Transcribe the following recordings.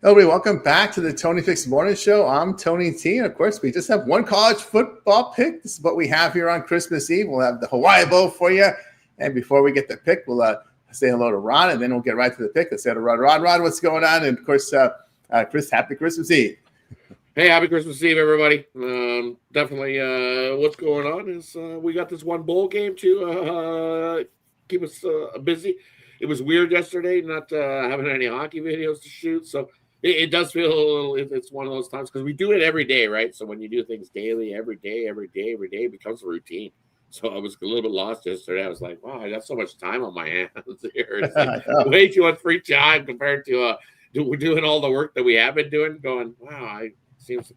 Everybody, welcome back to the Tony Fix Morning Show. I'm Tony T, and of course, we just have one college football pick. This is what we have here on Christmas Eve. We'll have the Hawaii Bowl for you, and before we get the pick, we'll say hello to Ron, and then we'll get right to the pick. Let's say to Rod. Rod, what's going on? And of course, Chris, happy Christmas Eve. Hey, happy Christmas Eve, everybody. Definitely what's going on is we got this one bowl game to keep us busy. It was weird yesterday not having any hockey videos to shoot, so it does feel a little, it's one of those times because we do it every day, right? So when you do things daily, every day, it becomes a routine. So I was a little bit lost yesterday. I was like, wow, I got so much time on my hands here. It's like way too much free time compared to we're doing all the work that we have been doing, going, wow, seems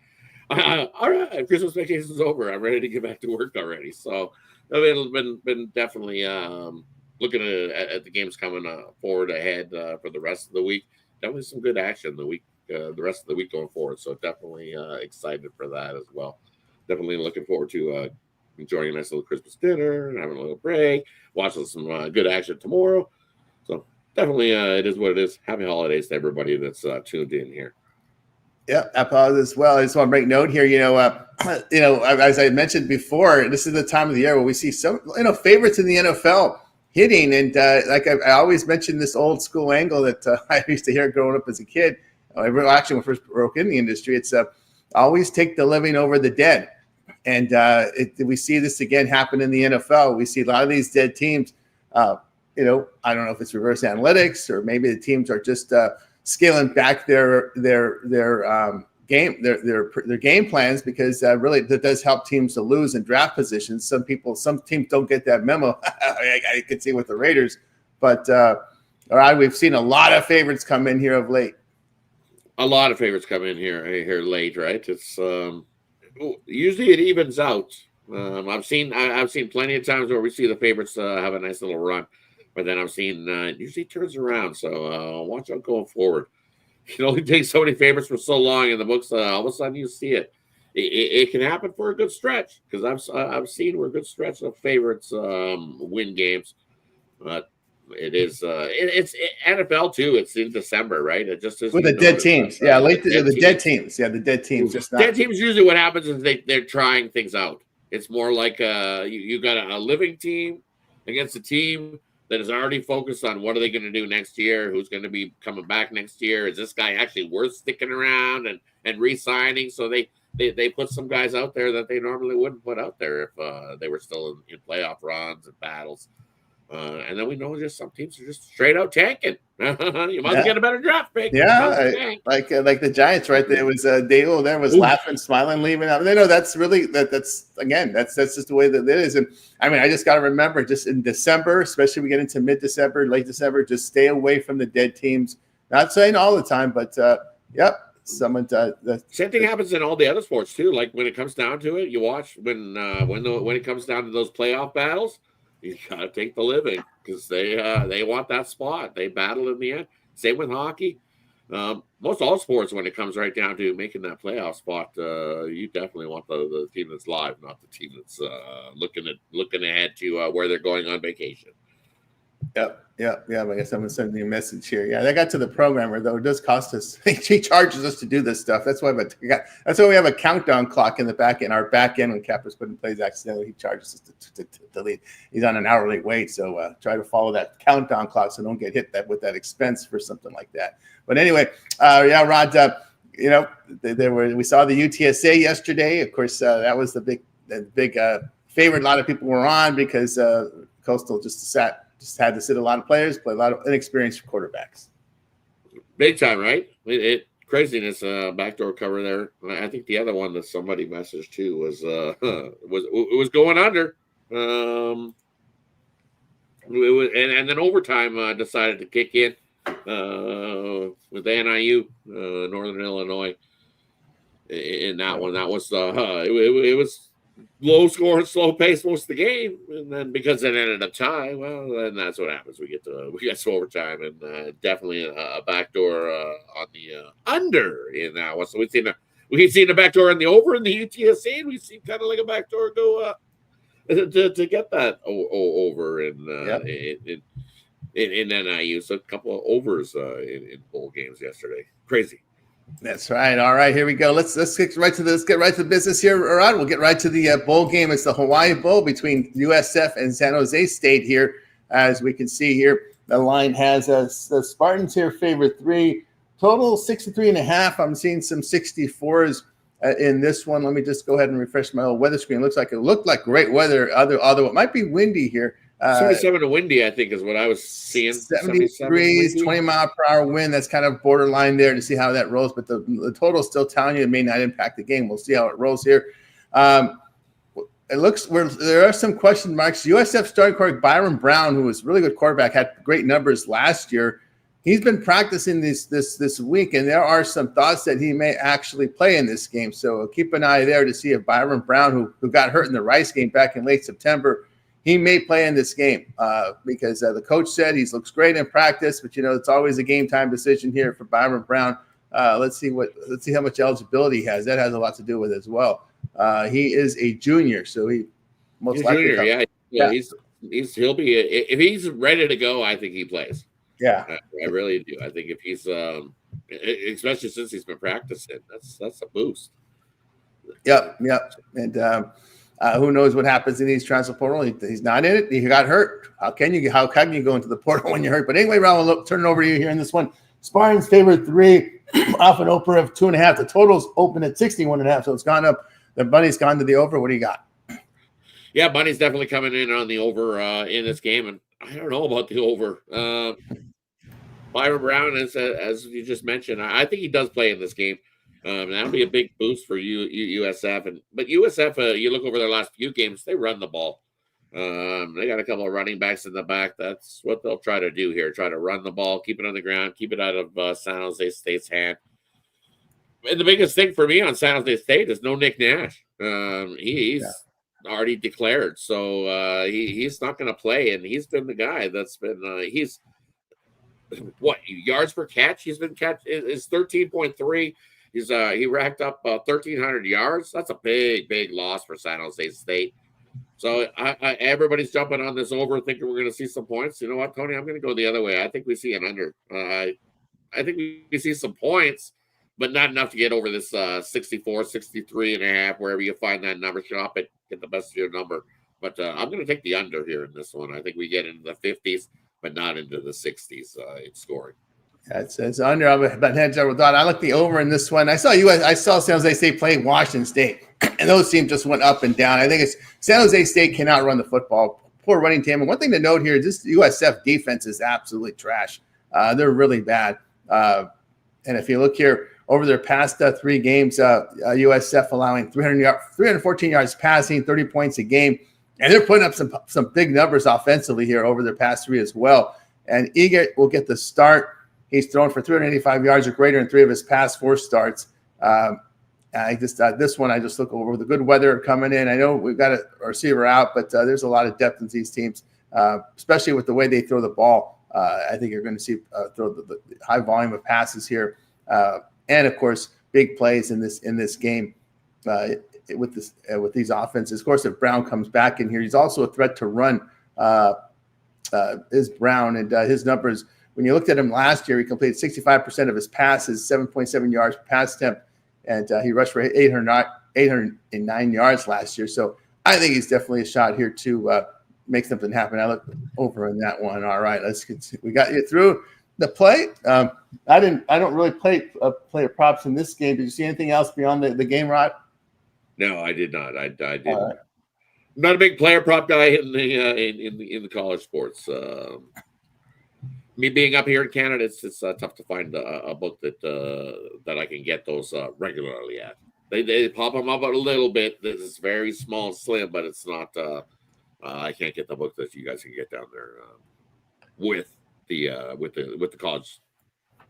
all right. Christmas vacation is over. I'm ready to get back to work already. So I've been definitely looking at the games coming forward ahead for the rest of the week. Definitely some good action the rest of the week going forward. So definitely excited for that as well. Definitely looking forward to enjoying a nice little Christmas dinner and having a little break, watching some good action tomorrow. So definitely it is what it is. Happy holidays to everybody that's tuned in here. Yeah, as well. I just want to make note here. As I mentioned before, this is the time of the year where we see some, favorites in the NFL hitting. And like I always mention this old school angle that I used to hear growing up as a kid. Actually, when I first broke in the industry, it's always take the living over the dead. And we see this again happen in the NFL. We see a lot of these dead teams. I don't know if it's reverse analytics or maybe the teams are just scaling back their game plans because really that does help teams to lose in draft positions. Some teams don't get that memo. I could see with the Raiders, but all right, we've seen a lot of favorites come in here of late. A lot of favorites come in here late, right? It's usually it evens out. I've seen plenty of times where we see the favorites have a nice little run, but then I've seen it usually turns around. So watch out going forward. You can only take so many favorites for so long in the books. All of a sudden, you see it. It can happen for a good stretch because I've seen where a good stretch of favorites win games. But it's NFL too. It's in December, right? It just is with the dead teams. Yeah, late the dead teams. Yeah, the dead teams. Just dead teams. Usually, what happens is they're trying things out. It's more like you got a living team against a team that is already focused on what are they going to do next year, who's going to be coming back next year, is this guy actually worth sticking around and re-signing? So they put some guys out there that they normally wouldn't put out there if they were still in playoff runs and battles. And then we know just some teams are just straight out tanking. You might get a better draft pick. Yeah, like the Giants, right? There was Dale there was laughing, smiling, leaving out. They know that's really that's just the way that it is. And I mean, I just got to remember, just in December, especially we get into mid-December, late December, just stay away from the dead teams. Not saying all the time, but someone same thing happens in all the other sports too. Like when it comes down to it, you watch when it comes down to those playoff battles. You gotta take the living because they want that spot. They battle in the end. Same with hockey. Most all sports, when it comes right down to making that playoff spot, you definitely want the team that's live, not the team that's looking ahead to where they're going on vacation. Yep. I guess I'm sending you a message here. Yeah, they got to the programmer though. It does cost us. He charges us to do this stuff. That's why we have a countdown clock in the back end. Our back end when Cap was put in place accidentally, he charges us to delete. He's on an hourly wage, so try to follow that countdown clock so don't get hit with that expense for something like that. But anyway, Rod. We saw the UTSA yesterday. Of course, that was the big favorite. A lot of people were on because Coastal just had to sit a lot of players, play a lot of inexperienced quarterbacks. Big time, right? Craziness. Backdoor cover there. I think the other one that somebody messaged too was going under. And then overtime decided to kick in with NIU, Northern Illinois. In that one, that was it was low score, slow pace most of the game, and then because it ended up tie, well, then that's what happens. We get to overtime, and definitely a backdoor on the under in that one. So we've seen a backdoor in the over in the UTSA, and we've seen kind of like a backdoor go to get that over in NIU. So a couple of overs in bowl games yesterday. Crazy. That's right. All right, here we go. Let's get right to the business here, Rod. We'll get right to the bowl game. It's the Hawaii Bowl between USF and San Jose State here. As we can see here, the line has the Spartans here favored 3, total 63.5. I'm seeing some 64s in this one. Let me just go ahead and refresh my old weather screen. It looked like great weather, although it might be windy here. 77 to windy, I think, is what I was seeing. 70 degrees, 20-mile-per-hour wind. That's kind of borderline there to see how that rolls. But the total is still telling you it may not impact the game. We'll see how it rolls here. It looks there are some question marks. USF starting quarterback Byron Brown, who was a really good quarterback, had great numbers last year. He's been practicing this week, and there are some thoughts that he may actually play in this game. So keep an eye there to see if Byron Brown, who got hurt in the Rice game back in late September, he may play in this game because the coach said he looks great in practice, but it's always a game time decision here for Byron Brown. Let's see how much eligibility he has. That has a lot to do with it as well. He is a junior, so he most likely junior. Yeah. He'll be if he's ready to go. I think he plays. Yeah, I really do. I think if he's especially since he's been practicing, that's a boost. Yep. And who knows what happens in these transfer portal? He's not in it. He got hurt. How can you go into the portal when you're hurt? But anyway, Ron, we'll turn it over to you here in this one. Spartans favored 3 off an over of 2.5. The total's open at 61.5, so it's gone up. The money's gone to the over. What do you got? Yeah, money's definitely coming in on the over in this game, and I don't know about the over. Byron Brown, as you just mentioned, I think he does play in this game. That'll be a big boost for USF. But USF, you look over their last few games, they run the ball. They got a couple of running backs in the back. That's what they'll try to do here. Try to run the ball, keep it on the ground, keep it out of San Jose State's hand. And the biggest thing for me on San Jose State is no Nick Nash. He's already declared, so he's not going to play. And he's been the guy that's been he's what yards per catch. He's been is 13.3. He racked up 1,300 yards. That's a big loss for San Jose State. So everybody's jumping on this over, thinking we're going to see some points. You know what, Tony? I'm going to go the other way. I think we see an under. I think we see some points, but not enough to get over this 64, 63.5, wherever you find that number. Shop it, get the best of your number. But I'm going to take the under here in this one. I think we get into the 50s, but not into the 60s in scoring. It's under. But heads over thought. I like the over in this one. I saw San Jose State playing Washington State, and those teams just went up and down. I think it's San Jose State cannot run the football. Poor running team. And one thing to note here is this USF defense is absolutely trash. They're really bad. And if you look here over their past 3 games, USF allowing 314 yards passing, 30 points a game, and they're putting up some big numbers offensively here over their past 3 as well. And Egan will get the start. He's thrown for 385 yards or greater in 3 of his past 4 starts. This one I just look over with the good weather coming in. I know we've got a receiver out, but there's a lot of depth in these teams, especially with the way they throw the ball. I think you're going to see throw the high volume of passes here, and of course big plays in this game with these offenses. Of course, if Brown comes back in here, he's also a threat to run. Is Brown and his numbers. When you looked at him last year, he completed 65% of his passes, 7.7 yards per pass attempt, and he rushed for 809 yards last year. So I think he's definitely a shot here to make something happen. I look over on that one. All right, we got you through the play. I don't really play props in this game. Did you see anything else beyond the game, Rod? No, I did not. I didn't. I'm not a big player prop guy in the college sports. Me being up here in Canada, it's tough to find a book that I can get those regularly at. They pop them up a little bit. It's very small and slim, but it's not. I can't get the book that you guys can get down there with the college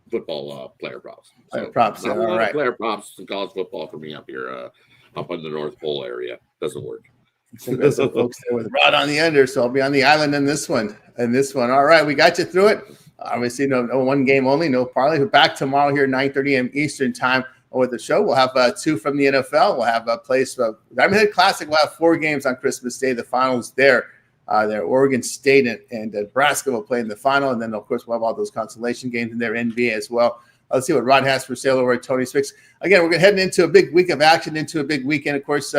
football player props. So props, not all right. Player props in college football for me up here, up in the North Pole area. Doesn't work. There's some folks there with Rod on the under, so I'll be on the island in this one. All right, we got you through it. Obviously, no one game only, no parlay. We're back tomorrow here, 9:30 a.m. Eastern time with the show. We'll have 2 from the NFL. We'll have a place for Diamond Head Classic. We'll have 4 games on Christmas Day. The finals there. Oregon State and Nebraska will play in the final, and then of course we'll have all those consolation games in their NBA as well. Let's see what Rod has for sale over at Tony's Picks. Again, we're heading into a big week of action, into a big weekend. Of course,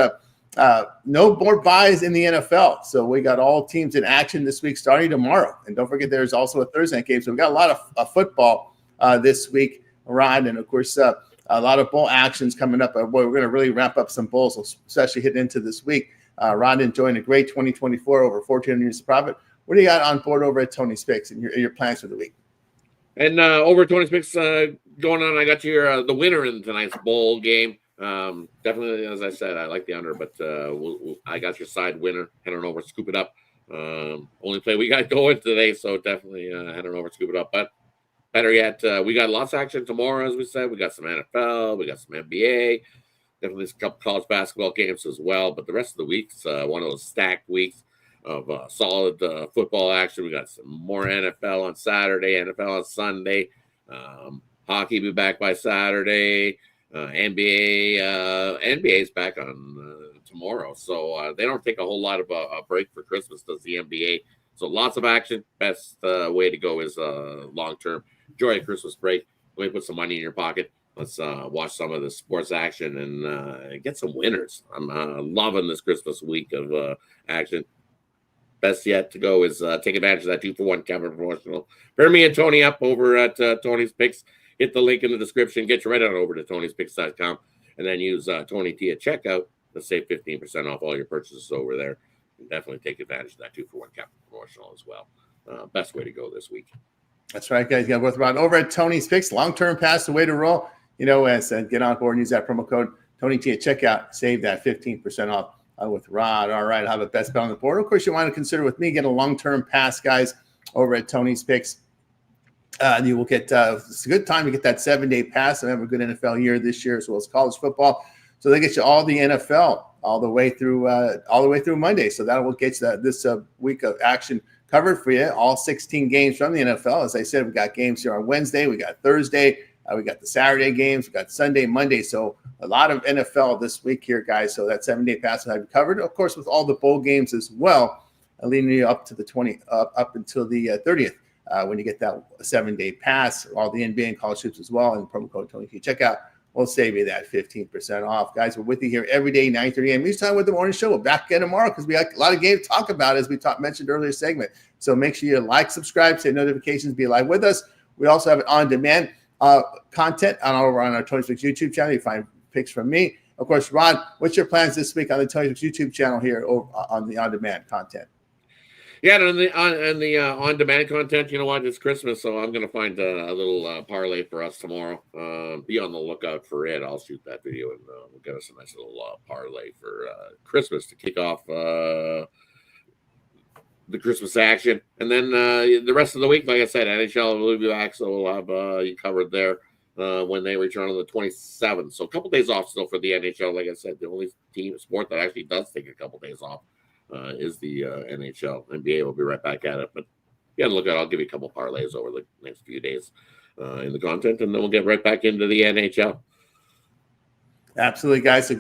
no more buys in the NFL. So we got all teams in action this week starting tomorrow. And don't forget, there's also a Thursday night game. So we got a lot of football this week, Rod. And, of course, a lot of bowl actions coming up. Boy, we're going to really wrap up some bowls, especially hitting into this week. Rod enjoying a great 2024, over 1,400 units of profit. What do you got on board over at Tony's Picks and your plans for the week? And over at Tony's Picks going on, I got your the winner in tonight's bowl game. Definitely, as I said, I like the under, but I got your side winner. Head on over, scoop it up. Only play we got going today, so definitely head on over, scoop it up. But better yet, we got lots of action tomorrow, as we said. We got some NFL, we got some NBA, definitely a couple college basketball games as well. But the rest of the week's one of those stacked weeks of solid football action. We got some more NFL on Saturday, NFL on Sunday. Hockey be back by Saturday. NBA's back on tomorrow, so they don't take a whole lot of a break for Christmas, does the NBA. So lots of action. Best way to go is long term. Enjoy a Christmas break. Let me put some money in your pocket. Let's watch some of the sports action and get some winners. I'm loving this Christmas week of action. Best yet to go is take advantage of that 2-for-1 Kevin promotional. Pair me and Tony up over at Tony's Picks. Hit the link in the description. Get you right on over to Tony'sPicks.com and then use Tony T at checkout to save 15% off all your purchases over there. And definitely take advantage of that 2-for-1 Kevin promotional as well. Best way to go this week. That's right, guys. You got both around over at Tony's Picks. Long-term pass, the way to roll. As get on board and use that promo code Tony T at checkout. Save that 15% off. With Rod. All right, I'll have a best bet on the board. Of course, you want to consider with me get a long-term pass, guys, over at Tony's Picks. You will get it's a good time to get that 7-day pass and have a good NFL year this year as well as college football. So they get you all the NFL all the way through Monday. So that will get you this week of action covered for you. All 16 games from the NFL. As I said, we got games here on Wednesday. We got Thursday. We got the Saturday games. We got Sunday, Monday. So a lot of NFL this week here, guys. So that 7-day pass will have you covered, of course, with all the bowl games as well, leading you up to the up until the 30th when you get that 7-day pass. All the NBA and college hoops as well, and promo code Tony T checkout will save you that 15% off, guys. We're with you here every day, 9:30 a.m. Each time with the morning show. We'll back again tomorrow because we got a lot of games to talk about as we mentioned earlier segment. So make sure you like, subscribe, set notifications, be live with us. We also have it on demand. Content over on our Tony's Picks YouTube channel. You find picks from me. Of course, Rod, what's your plans this week on the Tony's Picks YouTube channel here on the on-demand content? Yeah, on the on-demand content, you know what? It's Christmas, so I'm going to find a little parlay for us tomorrow. Be on the lookout for it. I'll shoot that video, and we'll get us a nice little parlay for Christmas to kick off the Christmas action. And then the rest of the week, like I said, NHL will be back, so we'll have you covered there when they return on the 27th. So a couple days off still for the NHL. Like I said, the only sport that actually does take a couple days off is the NHL. NBA will be right back at it. But yeah, look at I'll give you a couple parlays over the next few days in the content, and then we'll get right back into the NHL. Absolutely, guys. So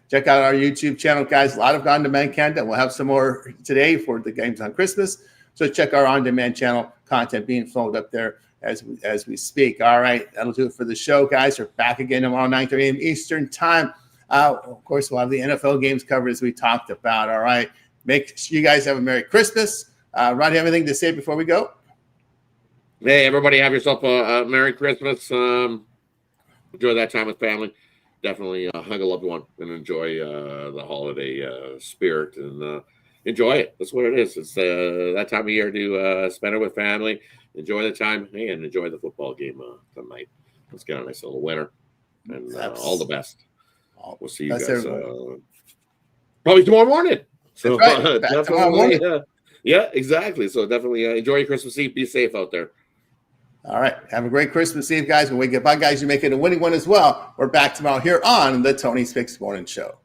check out our YouTube channel, guys. A lot of on-demand content. We'll have some more today for the games on Christmas. So check our on-demand channel content being flowed up there as we speak. All right, that'll do it for the show, guys. We're back again tomorrow, 9:30 a.m. Eastern time. Of course, we'll have the NFL games covered as we talked about. All right, make sure you guys have a Merry Christmas. Rod, you have anything to say before we go? Hey, everybody, have yourself a Merry Christmas. Enjoy that time with family. Definitely hug a loved one and enjoy the holiday spirit and enjoy it. That's what it is. It's that time of year to spend it with family, enjoy the time, and enjoy the football game tonight. Let's get a nice little winner, and all the best. We'll see you guys probably tomorrow morning. So right. Definitely, yeah, exactly. So definitely enjoy your Christmas Eve. Be safe out there. All right. Have a great Christmas Eve, guys. When we get by, guys, you make it a winning one as well. We're back tomorrow here on the Tony's Picks Morning Show.